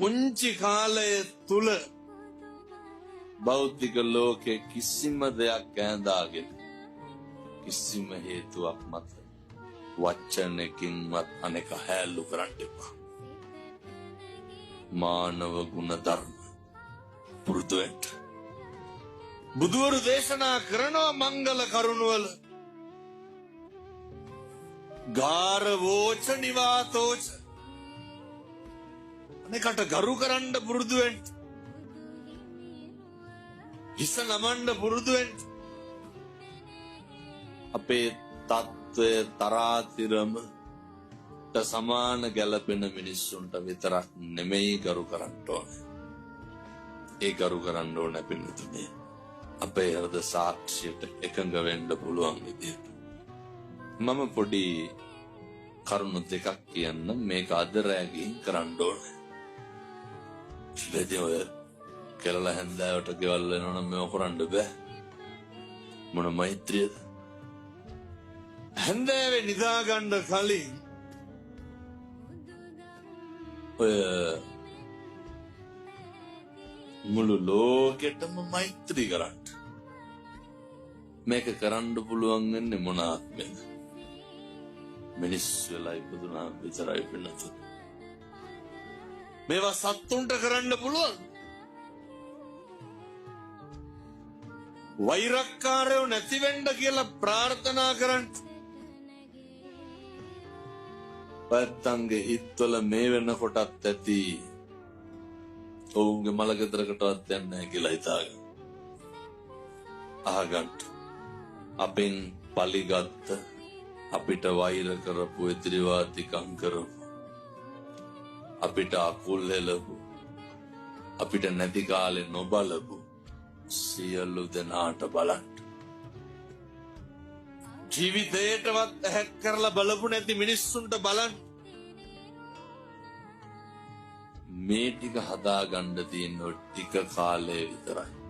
පුංචි කාලයේ තුල භෞතික ලෝකේ කිසිම දෙයක් ඇඳාගෙන කිසිම හේතුවක් මත වචනකින්වත් අනෙක හැල්ලු කරන්න එපා. මානව ගුණ ධර්ම පුරුදු වෙන්න. බුදුවරු දේශනා කරනවා මංගල කරුණවල ගාර වෝච නිවාතෝච අනෙකට ගරු කරන්න පුරුදු වෙන්න. හිස නමන්න පුරුදු වෙන්න. අපේ තත්ත්වය තරාතිරම සමාන ගැලපෙන මිනිස්සුන්ට විතරක් නෙමෙයි ගරු කරන්න ඕනේ. ඒ ගරු කරන්න ඕනේ පින්නතුනේ අපේ හෘද සාක්ෂියට එකඟ වෙන්න පුළුවන් විදියට. මම පොඩි කරුණු දෙකක් කියන්න මේක අද රෑ ගිහින් කරන්න ඕනේ. ඉතින් ඔය කෙරළ හැන්දෑවට ගෙවල් වෙනවනම් මේව කරන්න බෑ. මොන මෛත්‍රියද? හැන්දෑවේ නිදා ගන්න කලින් ඔය මුළු ලෝකෙටම මෛත්‍රී කරන්න. මේක කරන්න පුළුවන් වෙන්නේ මොන ආත්මෙද? මිනිස්සු වෙලා ඉපදුනා විතරයි පින්නතු. මේවා සත්තුන්ට කරන්න පුළුවන්. වෛරක්කාරයෝ නැති වෙන්න කියලා ප්‍රාර්ථනා කරන්න. පැත්තන්ගේ හිත්වල මේ වෙනකොටත් ඇති ඔවුන්ගේ මල ගෙදරකටවත් යන්නේ නැහැ කියලා හිතාගන්න. අහගන්න. අපෙන් පලිගත්ත අපිට වෛර කරපු එදිරිවාදිකම් කරපු අපිට අකුල් හෙලපු අපිට නැති කාලේ නොබලපු සියලු දෙනාට බලන්න. ජීවිතේටවත් හැක් කරලා බලපු නැති මිනිස්සුන්ට බලන්න. මේ ටික හදාගන්න තියෙන ටික කාලය විතරයි.